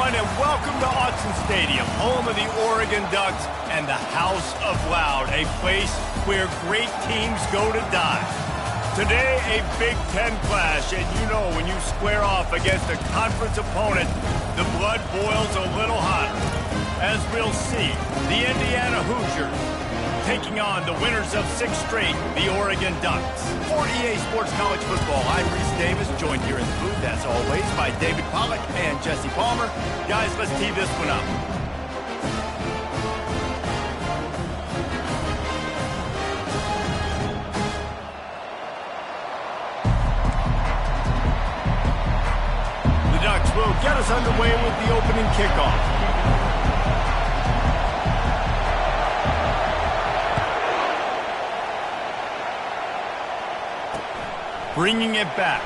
everyone, and welcome to Autzen Stadium, home of the Oregon Ducks and the House of Loud, a place where great teams go to die. Today, a Big Ten clash, and you know when you square off against a conference opponent, the blood boils a little hotter. As we'll see, the Indiana Hoosiers taking on the winners of 6 straight, the Oregon Ducks. For EA Sports College Football, I'm Reese Davis, joined here in the booth, as always, by David Pollack and Jesse Palmer. Guys, let's tee this one up. The Ducks will get us underway with the opening kickoff. Bringing it back.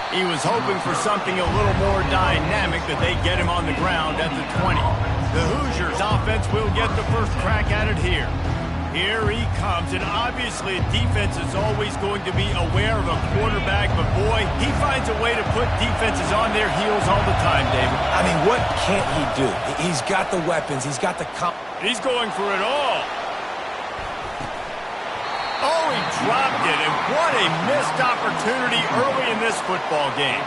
He was hoping for something a little more dynamic, that they get him on the ground at the 20. The Hoosiers offense will get the first crack at it here. Here he comes, and obviously defense is always going to be aware of a quarterback, but boy, he finds a way to put defenses on their heels all the time, David. I mean, what can't he do? He's got the weapons, he's got the He's going for it all. Oh, he dropped it, and what a missed opportunity early in this football game.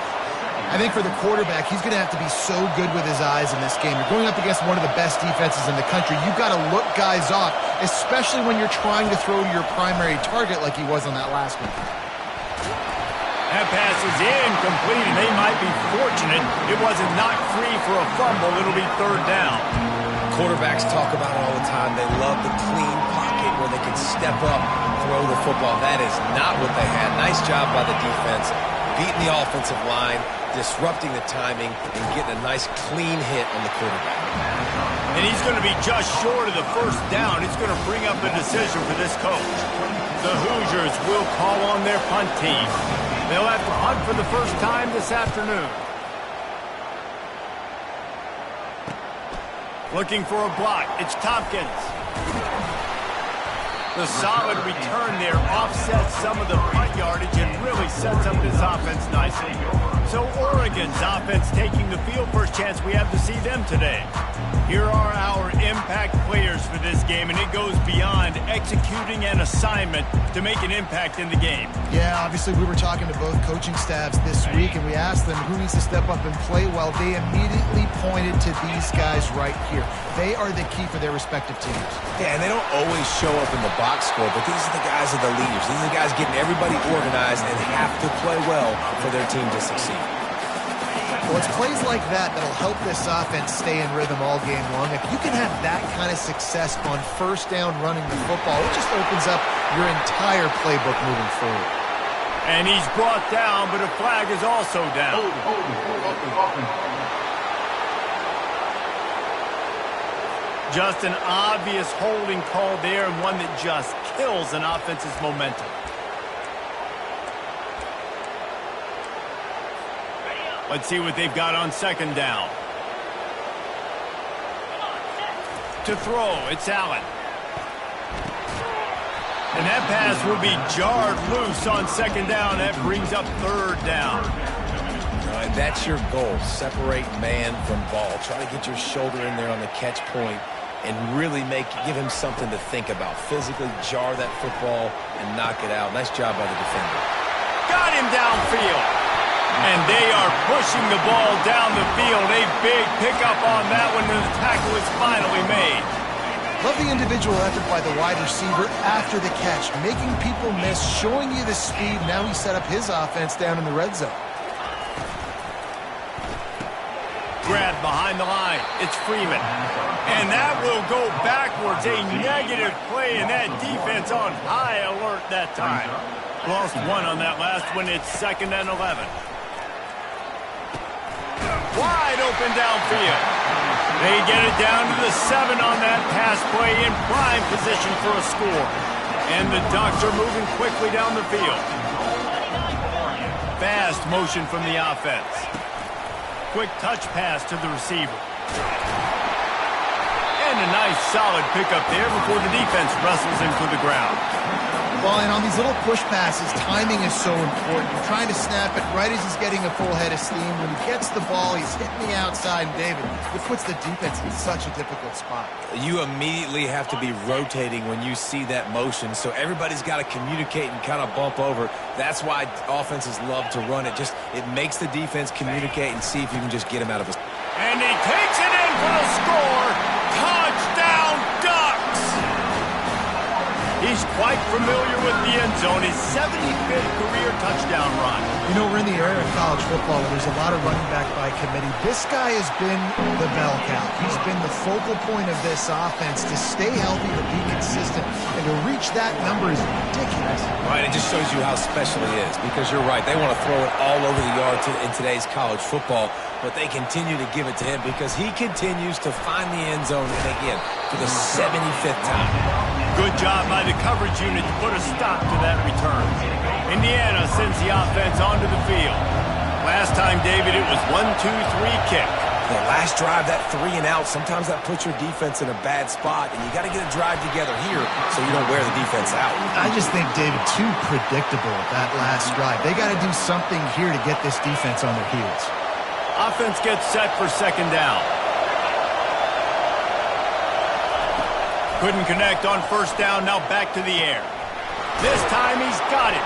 I think for the quarterback, he's going to have to be so good with his eyes in this game. You're going up against one of the best defenses in the country. You've got to look guys off, especially when you're trying to throw to your primary target like he was on that last one. That pass is incomplete, and they might be fortunate it wasn't knocked free for a fumble. It'll be 3rd down. Quarterbacks talk about it all the time. They love the clean pocket where they can step up, throw the football. That is not what they had. Nice job by the defense, beating the offensive line, disrupting the timing, and getting a nice clean hit on the quarterback. And he's going to be just short of the 1st down. It's going to bring up a decision for this coach. The Hoosiers will call on their punt team. They'll have to punt for the first time this afternoon. Looking for a block. It's Tompkins. The solid return there offsets some of the punt yardage and really sets up this offense nicely. So Oregon's offense taking the field. First chance we have to see them today. Here are our impact players for this game, and it goes beyond executing an assignment to make an impact in the game. Yeah, obviously we were talking to both coaching staffs this week, and we asked them who needs to step up and play well. They immediately pointed to these guys right here. They are the key for their respective teams. Yeah, and they don't always show up in the box score, but these are the guys that are the leaders. These are the guys getting everybody organized and have to play well for their team to succeed. Well, it's plays like that that'll help this offense stay in rhythm all game long. If you can have that kind of success on 1st down running the football, it just opens up your entire playbook moving forward. And he's brought down, but a flag is also down. Just an obvious holding call there, and one that just kills an offense's momentum. Let's see what they've got on 2nd down. To throw, it's Allen. And that pass will be jarred loose on 2nd down. That brings up 3rd down. All right, that's your goal. Separate man from ball. Try to get your shoulder in there on the catch point and really give him something to think about. Physically jar that football and knock it out. Nice job by the defender. Got him downfield. And they are pushing the ball down the field. A big pickup on that one, and the tackle is finally made. Love the individual effort by the wide receiver after the catch, making people miss, showing you the speed. Now he set up his offense down in the red zone. Grab behind the line. It's Freeman. And that will go backwards. A negative play, and that defense on high alert that time. Lost 1 on that last one. It's 2nd and 11. Wide open downfield. They get it down to the 7 on that pass play, in prime position for a score. And the Ducks are moving quickly down the field. Fast motion from the offense. Quick touch pass to the receiver. And a nice solid pickup there before the defense wrestles him to the ground. Well, and on these little push passes, timing is so important. You're trying to snap it right as he's getting a full head of steam. When he gets the ball, he's hitting the outside. And David, it puts the defense in such a difficult spot. You immediately have to be rotating when you see that motion, so everybody's got to communicate and kind of bump over. That's why offenses love to run it. It makes the defense communicate and see if you can just get him out of his... And he takes it in for the score. Touchdown, Ducks! He's quite familiar with the end zone. His 75th career touchdown run. You know, we're in the era of college football where there's a lot of running back by committee. This guy has been the bell cow. He's been the focal point of this offense. To stay healthy, to be consistent, and to reach that number is ridiculous. Right, it just shows you how special he is, because you're right. They want to throw it all over the yard in today's college football, but they continue to give it to him because he continues to find the end zone, and again, for the 75th time. Good job by the coverage unit to put a stop to that return. Indiana sends the offense onto the field. Last time, David, it was 1-2-3 kick. The last drive, that 3 and out, sometimes that puts your defense in a bad spot, and you got to get a drive together here so you don't wear the defense out. I just think, David, too predictable that last drive. They got to do something here to get this defense on their heels. Offense gets set for second down. Couldn't connect on first down, now back to the air. This time he's got it.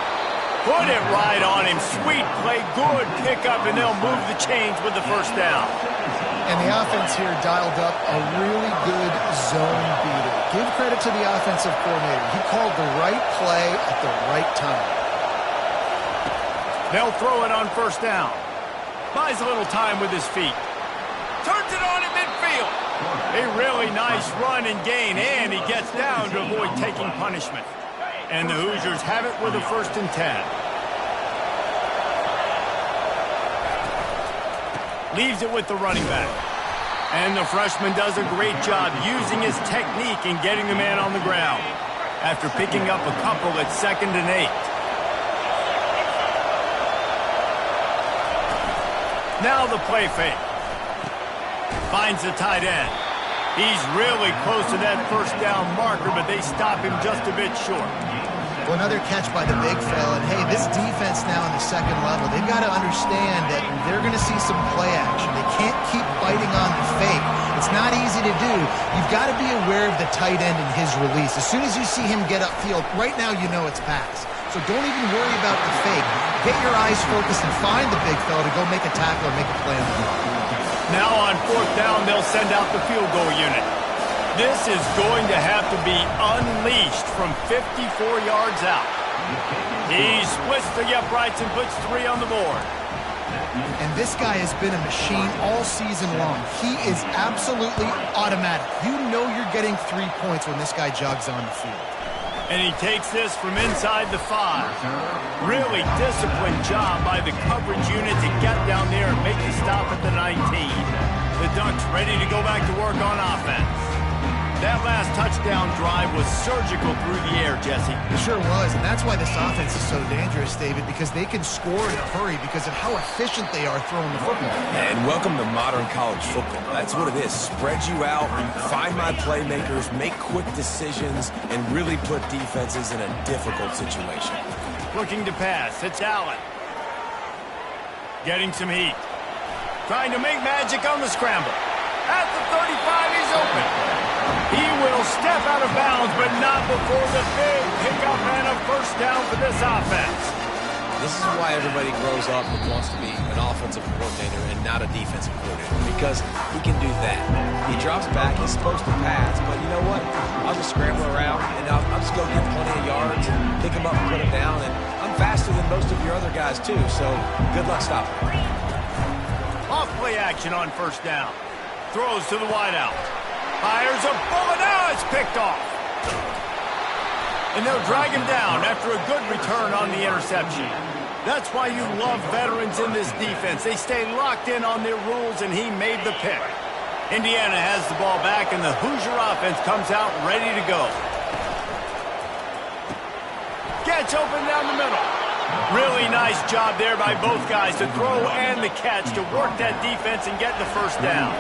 Put it right on him. Sweet play, good pickup, and they'll move the chains with the first down. And the offense here dialed up a really good zone beater. Give credit to the offensive coordinator. He called the right play at the right time. They'll throw it on first down. Buys a little time with his feet. Turns it on in midfield. A really nice run and gain, and he gets down to avoid taking punishment. And the Hoosiers have it with a 1st and 10. Leaves it with the running back. And the freshman does a great job using his technique and getting the man on the ground. After picking up a couple at 2nd and 8. Now the play fake. Finds the tight end. He's really close to that first down marker, but they stop him just a bit short. Well, another catch by the big fella. And, hey, this defense now in the second level, they've got to understand that they're going to see some play action. They can't keep biting on the fake. It's not easy to do. You've got to be aware of the tight end and his release. As soon as you see him get upfield, right now you know it's pass. So don't even worry about the fake. Get your eyes focused and find the big fella to go make a tackle or make a play on the ball. Now on 4th down, they'll send out the field goal unit. This is going to have to be unleashed from 54 yards out. He splits the uprights and puts 3 on the board. And this guy has been a machine all season long. He is absolutely automatic. You know you're getting 3 points when this guy jogs on the field. And he takes this from inside the 5. Really disciplined job by the coverage unit to get down there and make the stop at the 19. The Ducks ready to go back to work on offense. That last touchdown drive was surgical through the air, Jesse. It sure was, and that's why this offense is so dangerous, David, because they can score in a hurry because of how efficient they are throwing the football. And welcome to modern college football. That's what it is. Spread you out, find my playmakers, make quick decisions, and really put defenses in a difficult situation. Looking to pass. It's Allen. Getting some heat. Trying to make magic on the scramble. At the 35, he's open. He will step out of bounds, but not before the big pickup and a first down for this offense. This is why everybody grows up and wants to be an offensive coordinator and not a defensive coordinator, because he can do that. He drops back, he's supposed to pass, but you know what? I'll just scramble around, and I'll just go get plenty of yards, pick him up and put him down, and I'm faster than most of your other guys too, so good luck stopping me. Off play action on first down. Throws to the wideout. Fires a bullet. Now it's picked off. And they'll drag him down after a good return on the interception. That's why you love veterans in this defense. They stay locked in on their rules, and he made the pick. Indiana has the ball back, and the Hoosier offense comes out ready to go. Gets open down the middle. Really nice job there by both guys to throw and the catch to work that defense and get the first down.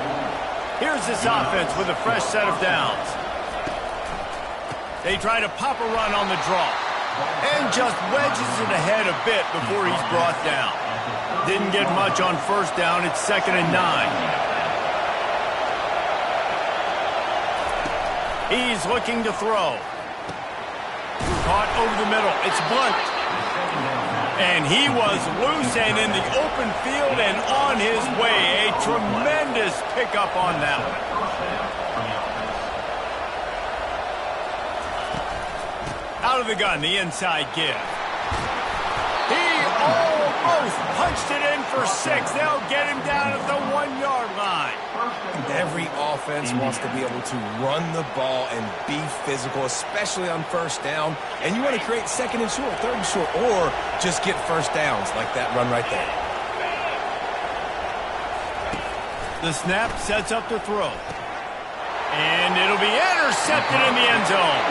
Here's this offense with a fresh set of downs. They try to pop a run on the draw. and just wedges it ahead a bit before he's brought down. Didn't get much on first down. It's 2nd and 9. He's looking to throw. Caught over the middle. It's Blunt. And he was loose and in the open field and on his way. A tremendous pickup on that one. Out of the gun, the inside give. He almost punched it in for 6. They'll get him down at the 1-yard line. Every offense wants to be able to run the ball and be physical, especially on first down. And you want to create 2nd and short, 3rd and short, or just get first downs like that run right there. The snap sets up the throw. And it'll be intercepted in the end zone.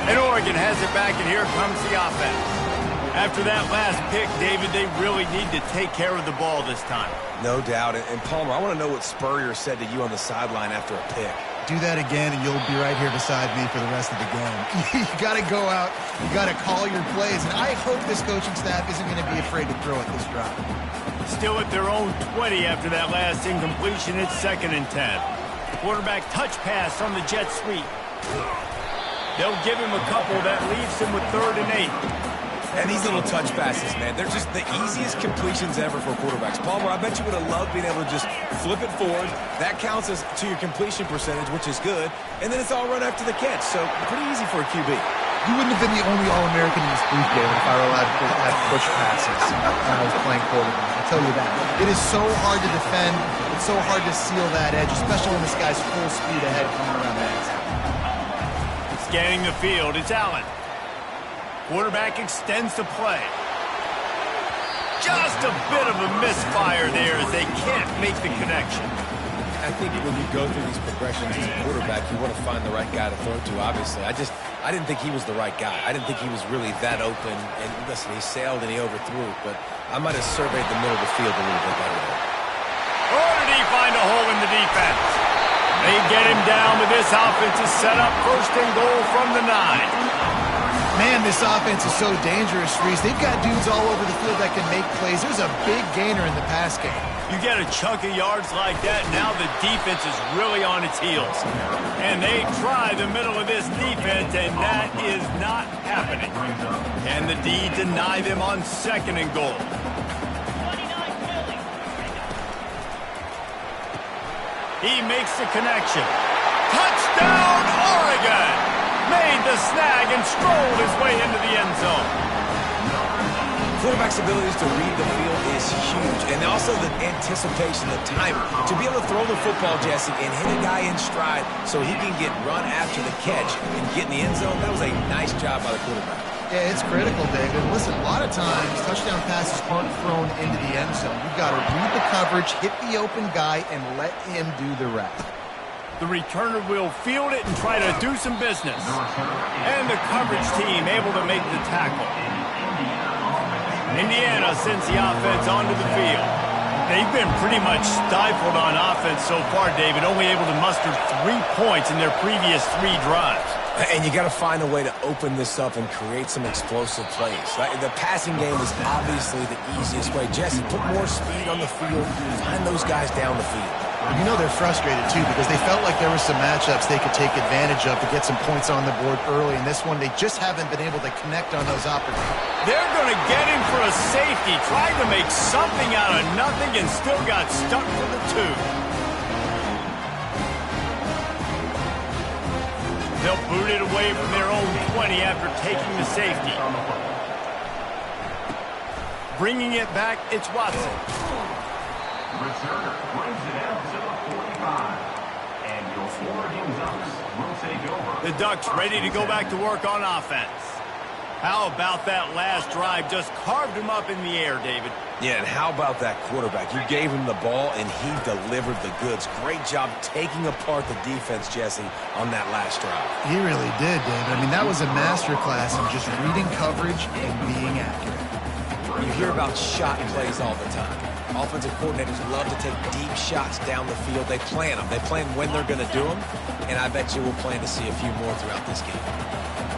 And Oregon has it back, and here comes the offense. After that last pick, David, they really need to take care of the ball this time. No doubt. And Palmer, I want to know what Spurrier said to you on the sideline after a pick. Do that again, and you'll be right here beside me for the rest of the game. You got to go out. You got to call your plays. And I hope this coaching staff isn't going to be afraid to throw at this drive. Still at their own 20 after that last incompletion. It's 2nd and 10. Quarterback touch pass on the jet sweep. They'll give him a couple that leaves him with 3rd and 8. And these little touch passes, man, they're just the easiest completions ever for quarterbacks. Palmer, I bet you would have loved being able to just flip it forward. That counts as to your completion percentage, which is good. And then it's all run after the catch. So pretty easy for a QB. You wouldn't have been the only All-American in this booth, David, if I were allowed to have push passes when I was playing quarterback. I'll tell you that. It is so hard to defend. It's so hard to seal that edge, especially when this guy's full speed ahead coming around the end zone. Scanning the field, it's Allen. Quarterback extends the play. Just a bit of a misfire there as they can't make the connection. I think when you go through these progressions as a quarterback, you want to find the right guy to throw to, obviously. I didn't think he was the right guy. I didn't think he was really that open. And listen, he sailed and he overthrew, but I might have surveyed the middle of the field a little bit better there. Or did he find a hole in the defense? They get him down, but this offense is set up 1st and goal from the 9. Man, this offense is so dangerous, Reese. They've got dudes all over the field that can make plays. There's a big gainer in the pass game. You get a chunk of yards like that, now the defense is really on its heels. And they try the middle of this defense, and that is not happening. And the D deny them on 2nd and goal. He makes the connection. Touchdown, Oregon! Made the snag and strolled his way into the end zone. Quarterback's abilities to read the field is huge. And also the anticipation, the timing. To be able to throw the football, Jesse, and hit a guy in stride so he can get run after the catch and get in the end zone, that was a nice job by the quarterback. Yeah, it's critical, David. Listen, a lot of times, touchdown passes aren't thrown into the end zone. You've got to read the coverage, hit the open guy, and let him do the rest. The returner will field it and try to do some business. And the coverage team able to make the tackle. Indiana sends the offense onto the field. They've been pretty much stifled on offense so far, David, only able to muster 3 points in their previous 3 drives. And you got to find a way to open this up and create some explosive plays. The passing game is obviously the easiest way. Jesse, put more speed on the field. Find those guys down the field. You know they're frustrated, too, because they felt like there were some matchups they could take advantage of to get some points on the board early. In this one, they just haven't been able to connect on those opportunities. They're going to get him for a safety, trying to make something out of nothing and still got stuck for the 2. They'll boot it away from their own 20 after taking the safety. Bringing it back, it's Watson. Returner brings it out to the 45. And your Oregon Ducks will take over. The Ducks ready to go back to work on offense. How about that last drive? Just carved him up in the air, David. Yeah, and how about that quarterback? You gave him the ball, and he delivered the goods. Great job taking apart the defense, Jesse, on that last drive. He really did, David. I mean, that was a masterclass in just reading coverage and being accurate. You hear about shot plays all the time. Offensive coordinators love to take deep shots down the field. They plan them. They plan when they're going to do them, and I bet you we'll plan to see a few more throughout this game.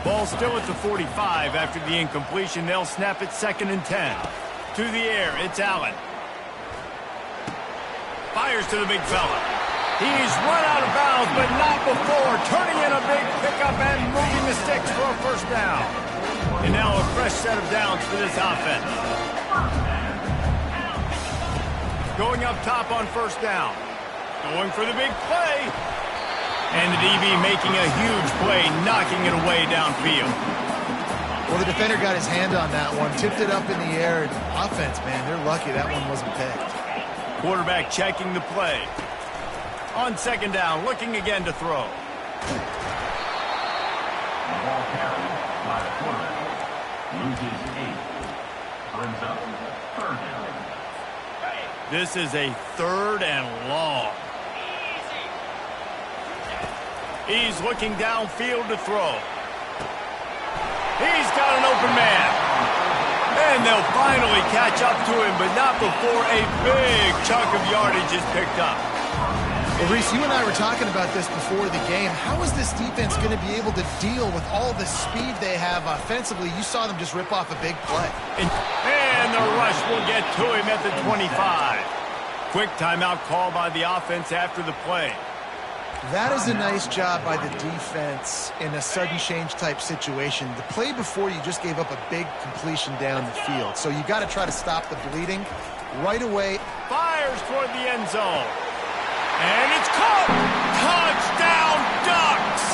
Ball still at the 45 after the incompletion. They'll snap it 2nd and 10. To the air, it's Allen. Fires to the big fella. He's run out of bounds, but not before turning in a big pickup and moving the sticks for a first down. And now a fresh set of downs for this offense. Going up top on first down. Going for the big play. And the DB making a huge play, knocking it away downfield. Well, the defender got his hand on that one, tipped it up in the air. Offense, man, they're lucky that one wasn't picked. Quarterback checking the play. On 2nd down, looking again to throw. Ball carried by the quarterback. Loses 8. Brings up 3rd down. This is a 3rd and long. He's looking downfield to throw. He's got an open man. And they'll finally catch up to him, but not before a big chunk of yardage is picked up. Well, Reese, you and I were talking about this before the game. How is this defense going to be able to deal with all the speed they have offensively? You saw them just rip off a big play. And the rush will get to him at the 25. Quick timeout call by the offense after the play. That is a nice job by the defense in a sudden change type situation. The play before, you just gave up a big completion down the field. So you got to try to stop the bleeding right away. Fires toward the end zone. And it's caught! Touchdown, Ducks!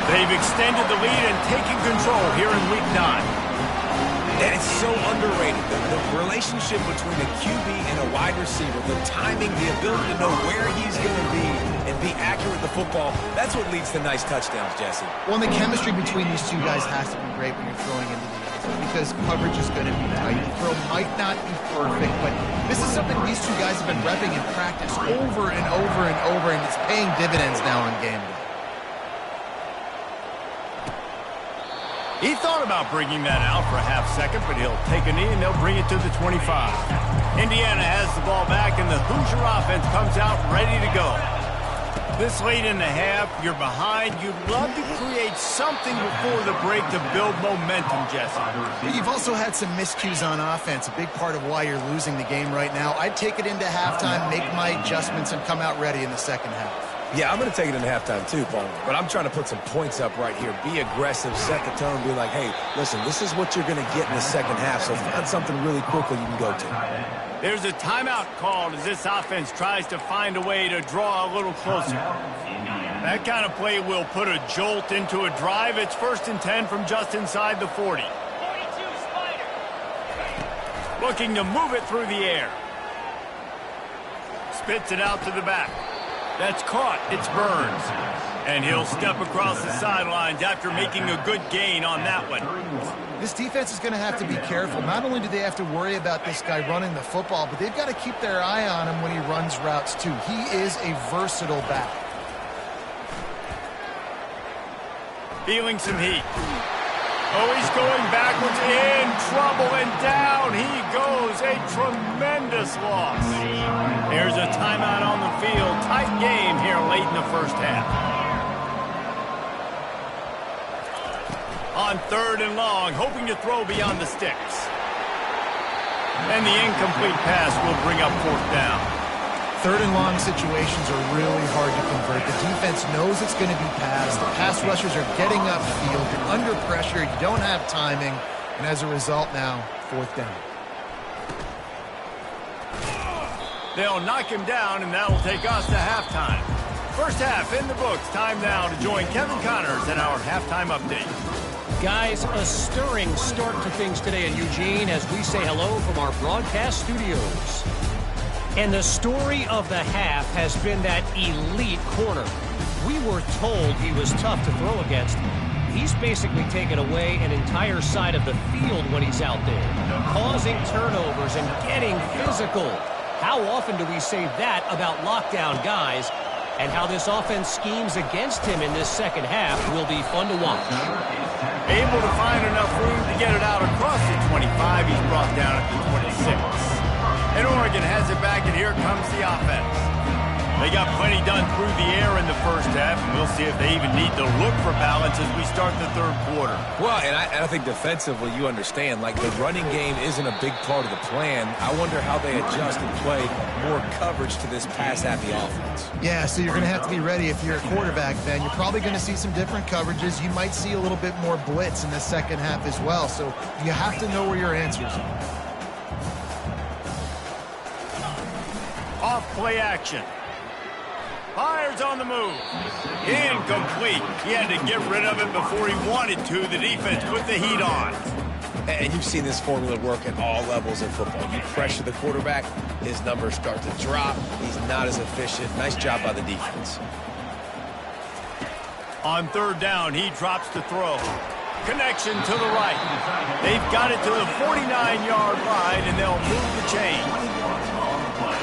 They've extended the lead and taken control here in Week 9. And it's so underrated. The relationship between a QB and a wide receiver, the timing, the ability to know where he's going to be and be accurate with the football, that's what leads to nice touchdowns, Jesse. Well, and the chemistry between these two guys has to be great when you're throwing into the end zone because coverage is going to be tight. The throw might not be perfect, but this is something these two guys have been repping in practice over and over and over, and it's paying dividends now on game day. He thought about bringing that out for a half second, but he'll take a knee and they'll bring it to the 25. Indiana has the ball back and the Hoosier offense comes out ready to go. This late in the half, you're behind. You'd love to create something before the break to build momentum, Jesse. You've also had some miscues on offense, a big part of why you're losing the game right now. I'd take it into halftime, make my adjustments, and come out ready in the second half. Yeah, I'm going to take it into halftime too, Paul. But I'm trying to put some points up right here. Be aggressive, set the tone, be like, hey, listen, this is what you're going to get in the second half, so find something really quickly you can go to. There's a timeout called as this offense tries to find a way to draw a little closer. That kind of play will put a jolt into a drive. It's 1st and 10 from just inside the 40. 42 Spider. Looking to move it through the air. Spits it out to the back. That's caught. It's Burns. And he'll step across the sidelines after making a good gain on that one. This defense is going to have to be careful. Not only do they have to worry about this guy running the football, but they've got to keep their eye on him when he runs routes too. He is a versatile back. Feeling some heat. Oh, he's going backwards, in trouble, and down he goes. A tremendous loss. There's a timeout on the field. Tight game here late in the first half. On 3rd and long, hoping to throw beyond the sticks. And the incomplete pass will bring up 4th down. 3rd and long situations are really hard to convert. The defense knows it's going to be passed. The pass rushers are getting upfield. You're under pressure. You don't have timing. And as a result now, 4th down. They'll knock him down, and that will take us to halftime. First half in the books. Time now to join Kevin Connors in our halftime update. Guys, a stirring start to things today in Eugene as we say hello from our broadcast studios. And the story of the half has been that elite corner. We were told he was tough to throw against. He's basically taken away an entire side of the field when he's out there, causing turnovers and getting physical. How often do we say that about lockdown guys? And how this offense schemes against him in this second half will be fun to watch. Able to find enough room to get it out across the 25. He's brought down at the 26. And Oregon has it back, and here comes the offense. They got plenty done through the air in the first half, and we'll see if they even need to look for balance as we start the third quarter. Well, and I think defensively, you understand, like the running game isn't a big part of the plan. I wonder how they adjust and play more coverage to this pass-happy offense. Yeah, so you're going to have to be ready if you're a quarterback, Ben. You're probably going to see some different coverages. You might see a little bit more blitz in the second half as well, so you have to know where your answers are. Off play action. Fires on the move. Incomplete. He had to get rid of it before he wanted to. The defense put the heat on. And you've seen this formula work at all levels in football. You pressure the quarterback, his numbers start to drop. He's not as efficient. Nice job by the defense. On third down, he drops to throw. Connection to the right. They've got it to the 49-yard line, and they'll move the chain.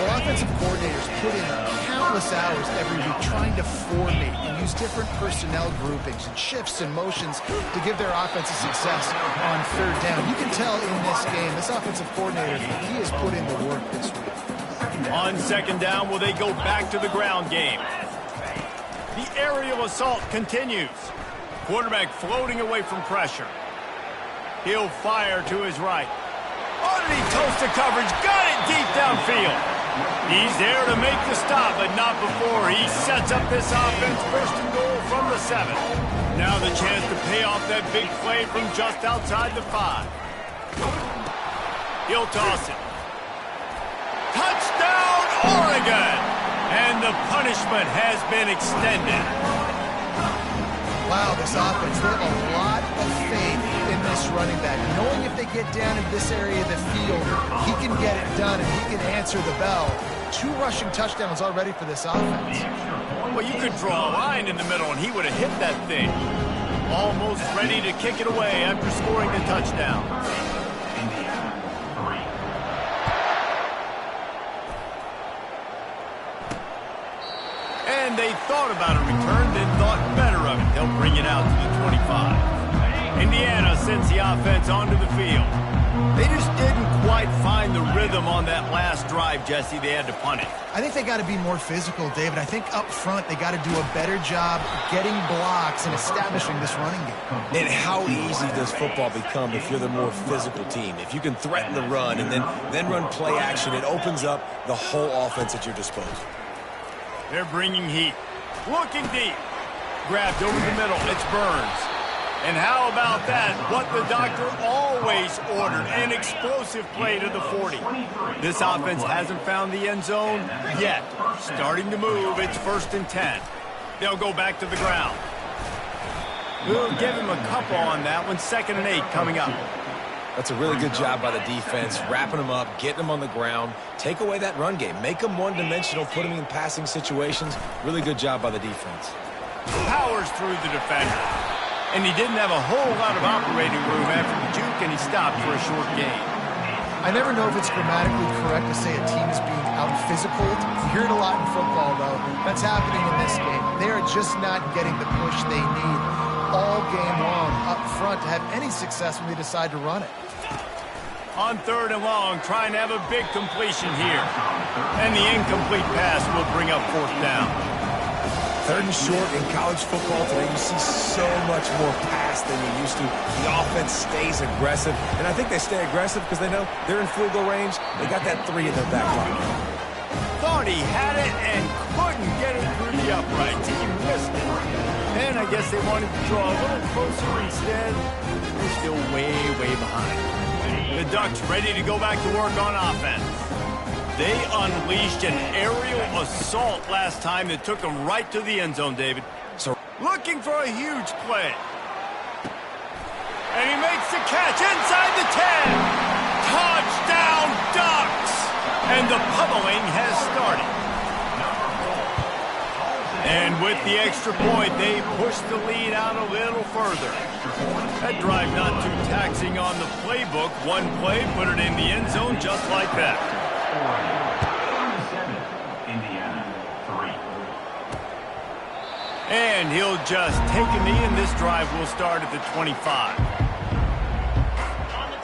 Well, offensive coordinators put in countless hours every week trying to formate and use different personnel groupings and shifts and motions to give their offensive success on third down. You can tell in this game, this offensive coordinator, he has put in the work this week. On second down, will they go back to the ground game? The aerial assault continues. Quarterback floating away from pressure. He'll fire to his right. Underneath toast to coverage, got it deep downfield. He's there to make the stop, but not before he sets up this offense first and goal from the 7. Now the chance to pay off that big play from just outside the 5. He'll toss it. Touchdown, Oregon! And the punishment has been extended. Wow, this offense, they have a lot of faith in this running back. Knowing if they get down in this area of the field, he can get it done and he can answer the bell. 2 rushing touchdowns already for this offense. Well, you could draw a line in the middle and he would have hit that thing. Almost ready to kick it away after scoring the touchdown. And they thought about a return, then thought better of it. They'll bring it out to the 25. Indiana sends the offense onto the field. They just didn't quite find the rhythm on that last drive, Jesse. They had to punt it. I think they got to be more physical, David. I think up front they got to do a better job getting blocks and establishing this running game. And how easy does football become if you're the more physical team? If you can threaten the run and then run play action, it opens up the whole offense at your disposal. They're bringing heat. Looking deep. Grabbed over the middle. It's Burns. And how about that? What the doctor always ordered. An explosive play to the 40. This offense hasn't found the end zone yet. Starting to move. It's 1st and 10. They'll go back to the ground. We'll give him a couple on that one. 2nd and 8 coming up. That's a really good job by the defense, wrapping them up, getting them on the ground. Take away that run game. Make them one-dimensional, put them in passing situations. Really good job by the defense. Powers through the defender. And he didn't have a whole lot of operating room after the juke, and he stopped for a short gain. I never know if it's grammatically correct to say a team is being out-physical. You hear it a lot in football, though. That's happening in this game. They are just not getting the push they need all game long up front to have any success when they decide to run it. On 3rd and long, trying to have a big completion here. And the incomplete pass will bring up 4th down. 3rd and short in college football today, you see so much more pass than you used to. The offense stays aggressive, and I think they stay aggressive because they know they're in field goal range. They got that 3 in their back pocket. Thought he had it and couldn't get it through the uprights. He missed it. And I guess they wanted to draw a little closer instead. They're still way, way behind. The Ducks ready to go back to work on offense. They unleashed an aerial assault last time that took them right to the end zone, David. So looking for a huge play. And he makes the catch inside the 10. Touchdown, Ducks! And the pummeling has started. And with the extra point, they push the lead out a little further. That drive not too taxing on the playbook. One play, put it in the end zone just like that. Indiana, 3. And he'll just take a knee, and this drive will start at the 25.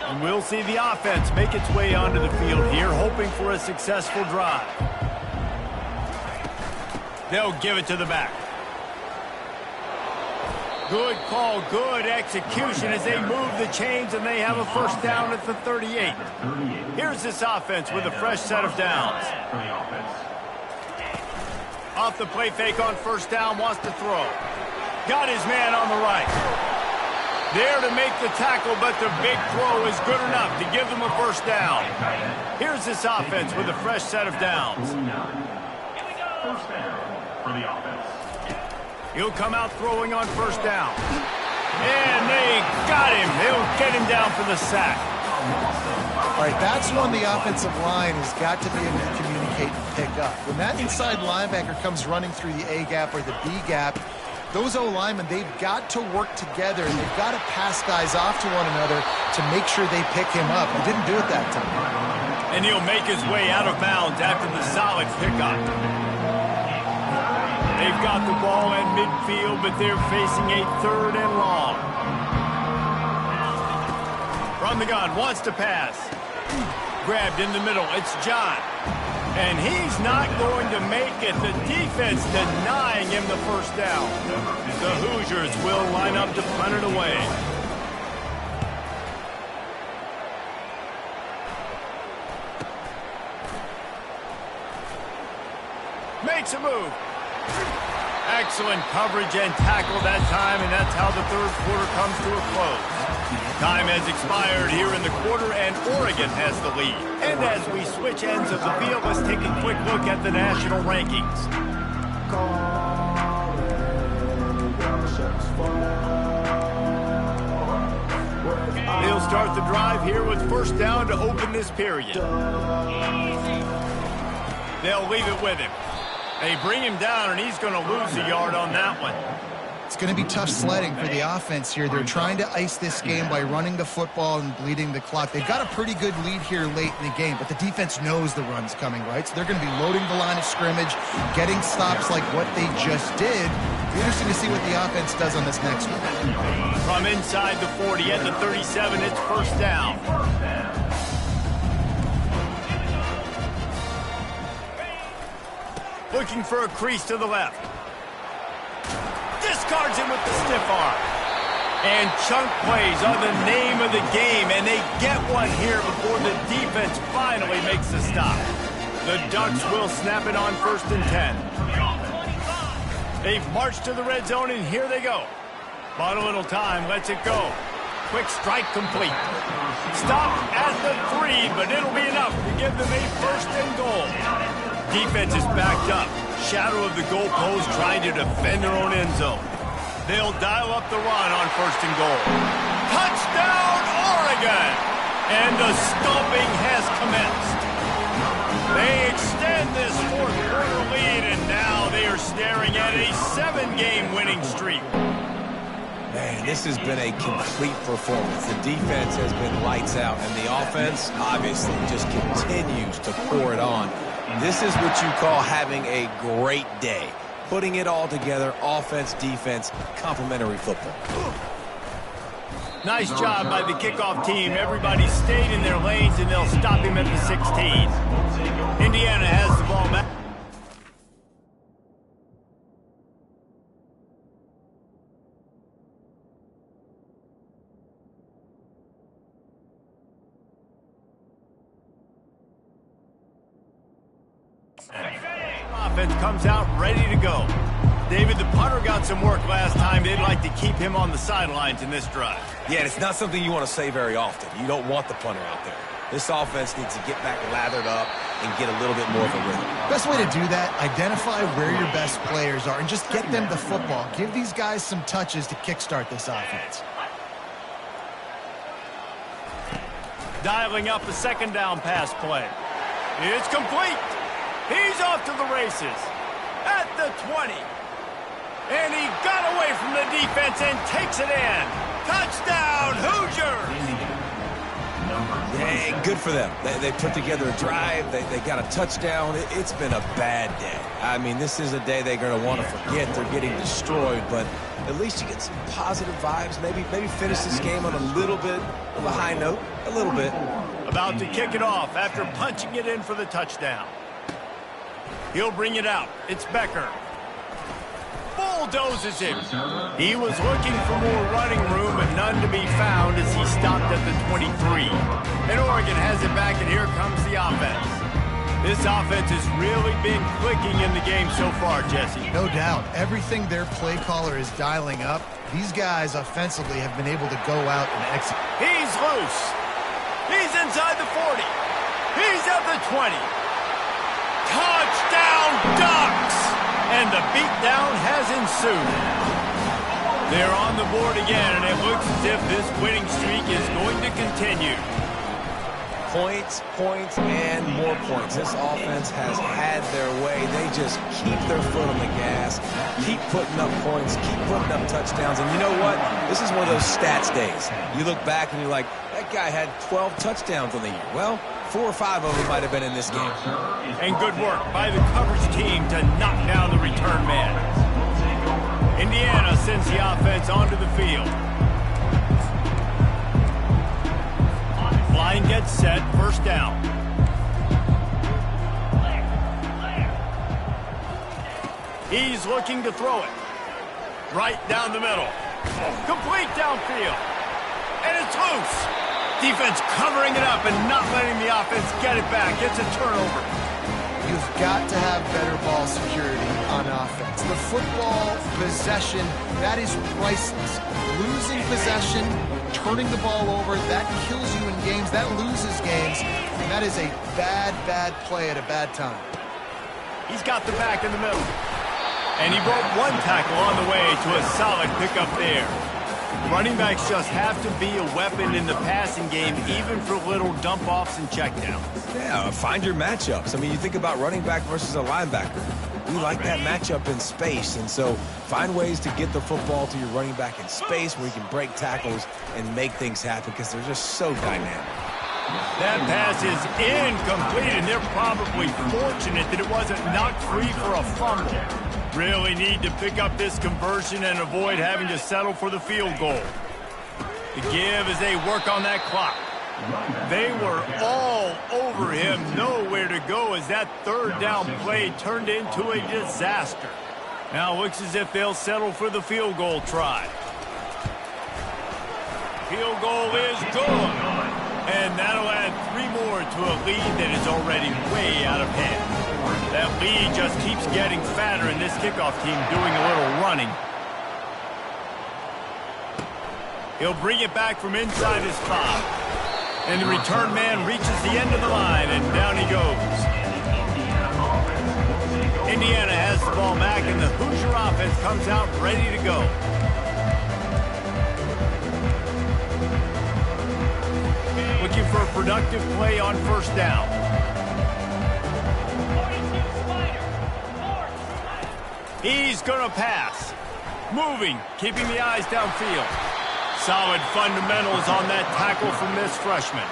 And we'll see the offense make its way onto the field here, hoping for a successful drive. They'll give it to the back. Good call, good execution as they move the chains, and they have a first down at the 38. Here's this offense with a fresh set of downs. Off the play fake on first down, wants to throw. Got his man on the right. There to make the tackle, but the big throw is good enough to give them a first down. Here's this offense with a fresh set of downs. First down for the offense. He'll come out throwing on first down. And they got him. They'll get him down for the sack. All right, that's one the offensive line has got to be able to communicate and pick up. When that inside linebacker comes running through the A gap or the B gap, those O-linemen, they've got to work together, and they've got to pass guys off to one another to make sure they pick him up. They didn't do it that time. And he'll make his way out of bounds after the solid pickup. They've got the ball at midfield, but they're facing a 3rd and long. From the gun, wants to pass. Grabbed in the middle, it's John. And he's not going to make it. The defense denying him the first down. The Hoosiers will line up to punt it away. Makes a move. Excellent coverage and tackle that time, and that's how the 3rd quarter comes to a close. Time has expired here in the quarter, and Oregon has the lead. And as we switch ends of the field, let's take a quick look at the national rankings. They'll start the drive here with first down to open this period. They'll leave it with him. They bring him down, and he's going to lose a yard on that one. It's going to be tough sledding for the offense here. They're trying to ice this game by running the football and bleeding the clock. They've got a pretty good lead here late in the game, but the defense knows the run's coming, right? So they're going to be loading the line of scrimmage, getting stops like what they just did. It'll be interesting to see what the offense does on this next one. From inside the 40 at the 37, it's first down. Looking for a crease to the left. Discards him with the stiff arm. And chunk plays are the name of the game, and they get one here before the defense finally makes the stop. The Ducks will snap it on 1st and 10. They've marched to the red zone, and here they go. Bought a little time, lets it go. Quick strike complete. Stopped at the 3, but it'll be enough to give them a 1st and goal. Defense is backed up. Shadow of the goalpost trying to defend their own end zone. They'll dial up the run on 1st and goal. Touchdown, Oregon! And the stomping has commenced. They extend this 4th quarter lead, and now they are staring at a 7-game winning streak. Man, this has been a complete performance. The defense has been lights out, and the offense obviously just continues to pour it on. This is what you call having a great day. Putting it all together, offense, defense, complementary football. Nice job by the kickoff team. Everybody stayed in their lanes, and they'll stop him at the 16. Indiana has the ball back. Offense comes out ready to go. David, the punter got some work last time. They'd like to keep him on the sidelines in this drive. Yeah, it's not something you want to say very often. You don't want the punter out there. This offense needs to get back lathered up and get a little bit more of a rhythm. Best way to do that, identify where your best players are and just get them the football. Give these guys some touches to kickstart this offense. Dialing up a 2nd down pass play. It's complete. He's off to the races at the 20. And he got away from the defense and takes it in. Touchdown, Hoosiers! Yeah, good for them. They put together a drive. They got a touchdown. It's been a bad day. I mean, this is a day they're going to want to forget. They're getting destroyed, but at least you get some positive vibes. Maybe finish this game on a little bit of a high note. A little bit. About to kick it off after punching it in for the touchdown. He'll bring it out. It's Becker. Bulldozes him. He was looking for more running room, but none to be found as he stopped at the 23. And Oregon has it back, and here comes the offense. This offense has really been clicking in the game so far, Jesse. No doubt. Everything their play caller is dialing up, these guys offensively have been able to go out and execute. He's loose. He's inside the 40. He's at the 20. Touchdown Ducks! And the beatdown has ensued. They're on the board again, and it looks as if this winning streak is going to continue. Points, points, and more points. This offense has had their way. They just keep their foot on the gas, keep putting up points, keep putting up touchdowns. And you know what? This is one of those stats days. You look back and you're like, that guy had 12 touchdowns on the year. Well, 4 or 5 of them might have been in this game. And good work by the coverage team to knock down the return man. Indiana sends the offense onto the field. Line gets set, first down. He's looking to throw it. Right down the middle. Complete downfield. And it's loose. Defense covering it up and not letting the offense get it back. It's a turnover. You've got to have better ball security on offense. The football possession, that is priceless. Losing possession, turning the ball over, that kills you in games, that loses games, and that is a bad, bad play at a bad time. He's got the back in the middle. And he broke one tackle on the way to a solid pickup there. Running backs just have to be a weapon in the passing game, even for little dump-offs and checkdowns. Yeah, find your matchups. I mean, you think about running back versus a linebacker. We like that matchup in space, and so find ways to get the football to your running back in space where you can break tackles and make things happen because they're just so dynamic. That pass is incomplete, and they're probably fortunate that it wasn't knocked free for a fumble. Really need to pick up this conversion and avoid having to settle for the field goal. The give as they work on that clock. They were all over him, nowhere to go as that third down play turned into a disaster. Now looks as if they'll settle for the field goal try. Field goal is good. And that'll add 3 more to a lead that is already way out of hand. That lead just keeps getting fatter, and this kickoff team doing a little running. He'll bring it back from inside his 5. And the return man reaches the end of the line, and down he goes. Indiana has the ball back, and the Hoosier offense comes out ready to go. Looking for a productive play on first down. He's going to pass. Moving, keeping the eyes downfield. Solid fundamentals on that tackle from this freshman.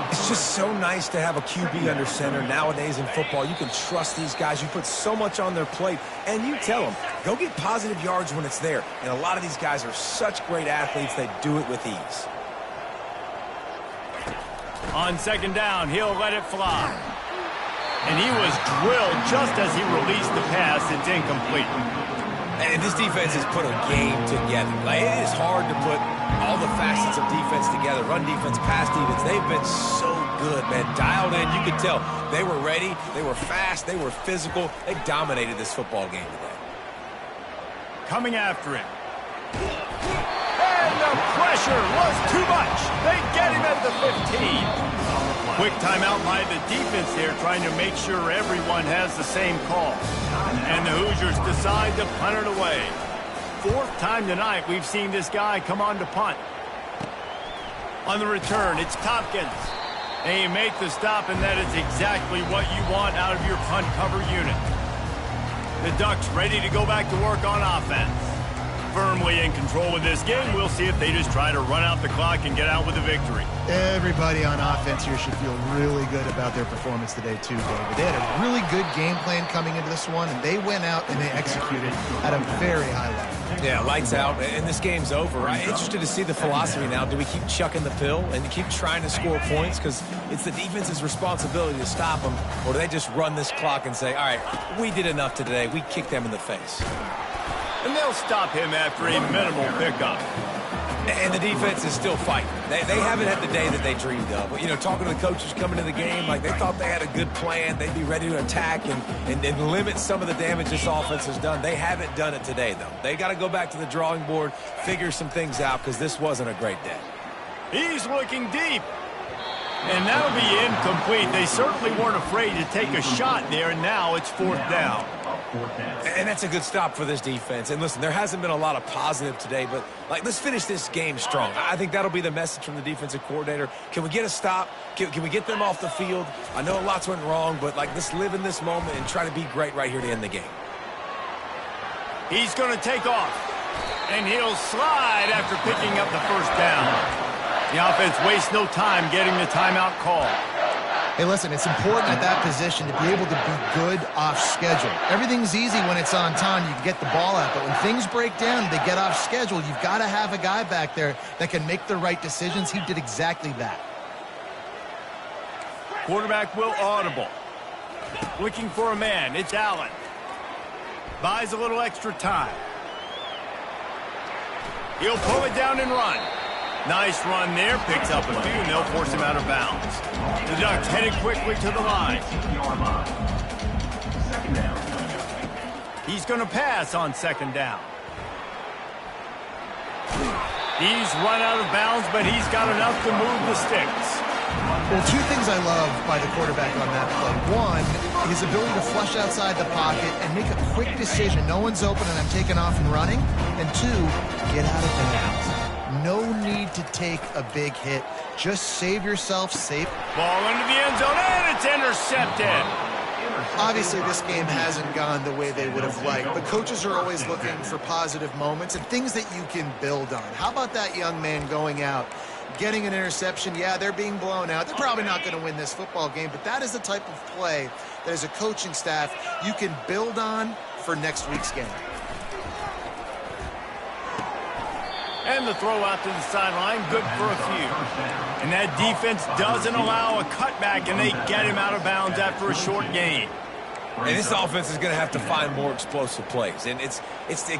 It's just so nice to have a QB under center nowadays in football. You can trust these guys. You put so much on their plate, and you tell them, go get positive yards when it's there. And a lot of these guys are such great athletes, they do it with ease. On second down, he'll let it fly. And he was drilled just as he released the pass. It's incomplete. And this defense has put a game together. Like, it is hard to put all the facets of defense together. Run defense, pass defense. They've been so good, man. Dialed in. You could tell they were ready. They were fast. They were physical. They dominated this football game today. Coming after him. And the pressure was too much. They get him at the 15. Quick timeout by the defense here, trying to make sure everyone has the same call. And the Hoosiers decide to punt it away. 4th time tonight we've seen this guy come on to punt. On the return, it's Tompkins. And you make the stop, and that is exactly what you want out of your punt cover unit. The Ducks ready to go back to work on offense. firmly in control of this game. We'll see if they just try to run out the clock and get out with a victory. Everybody on offense here should feel really good about their performance today too, David. They had a really good game plan coming into this one, and they went out and they executed at a very high level. Yeah, lights out, and this game's over. I'm interested to see the philosophy now. Do we keep chucking the pill and keep trying to score points because it's the defense's responsibility to stop them, or do they just run this clock and say, all right, we did enough today. We kicked them in the face. And they'll stop him after a minimal pickup. And the defense is still fighting. They haven't had the day that they dreamed of. But, you know, talking to the coaches coming to the game, like they thought they had a good plan. They'd be ready to attack and limit some of the damage this offense has done. They haven't done it today, though. They got to go back to the drawing board, figure some things out, because this wasn't a great day. He's looking deep. And that'll be incomplete. They certainly weren't afraid to take a shot there, and now it's fourth down. And that's a good stop for this defense. And listen, there hasn't been a lot of positive today, but let's finish this game strong. I think that'll be the message from the defensive coordinator. Can we get a stop? Can we get them off the field? I know lots went wrong, but let's live in this moment and try to be great right here to end the game. He's going to take off, and he'll slide after picking up the first down. The offense wastes no time getting the timeout call. Hey, listen, it's important at that position to be able to be good off schedule. Everything's easy when it's on time. You can get the ball out, but when things break down, they get off schedule. You've got to have a guy back there that can make the right decisions. He did exactly that. Quarterback will audible. Looking for a man. It's Allen. Buys a little extra time. He'll pull it down and run. Nice run there. Picks up a few, and they'll force him out of bounds. The Ducks headed quickly to the line. He's going to pass on second down. He's run out of bounds, but he's got enough to move the sticks. Well, two things I love by the quarterback on that play. One, his ability to flush outside the pocket and make a quick decision. No one's open, and I'm taking off and running. And two, get out of bounds. No need to take a big hit. Just save yourself safe. Ball into the end zone, and it's intercepted. Obviously, this game hasn't gone the way they would have liked, but coaches are always looking for positive moments and things that you can build on. How about that young man going out, getting an interception? Yeah, they're being blown out. They're probably not going to win this football game, but that is the type of play that as a coaching staff you can build on for next week's game. And the throw out to the sideline, good for a few. And that defense doesn't allow a cutback, and they get him out of bounds after a short gain. And this offense is going to have to find more explosive plays. And it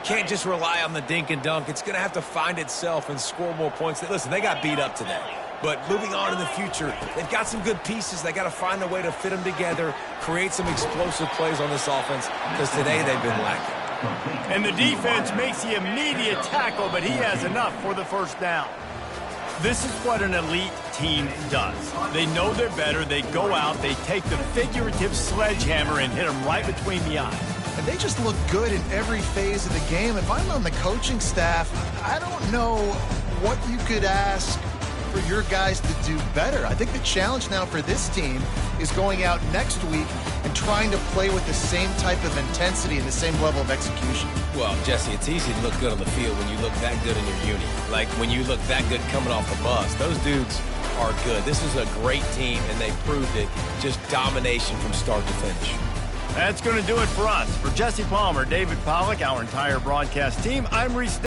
can't just rely on the dink and dunk. It's going to have to find itself and score more points. Listen, they got beat up today. But moving on in the future, they've got some good pieces. They got to find a way to fit them together, create some explosive plays on this offense, because today they've been lacking. And the defense makes the immediate tackle, but he has enough for the first down. This is what an elite team does. They know they're better. They go out. They take the figurative sledgehammer and hit them right between the eyes. And they just look good in every phase of the game. If I'm on the coaching staff, I don't know what you could ask for your guys to do better. I think the challenge now for this team is going out next week and trying to play with the same type of intensity and the same level of execution. Well, Jesse, it's easy to look good on the field when you look that good in your uni. Like when you look that good coming off the bus. Those dudes are good. This is a great team, and they proved it. Just domination from start to finish. That's going to do it for us. For Jesse Palmer, David Pollack, our entire broadcast team, I'm Reese.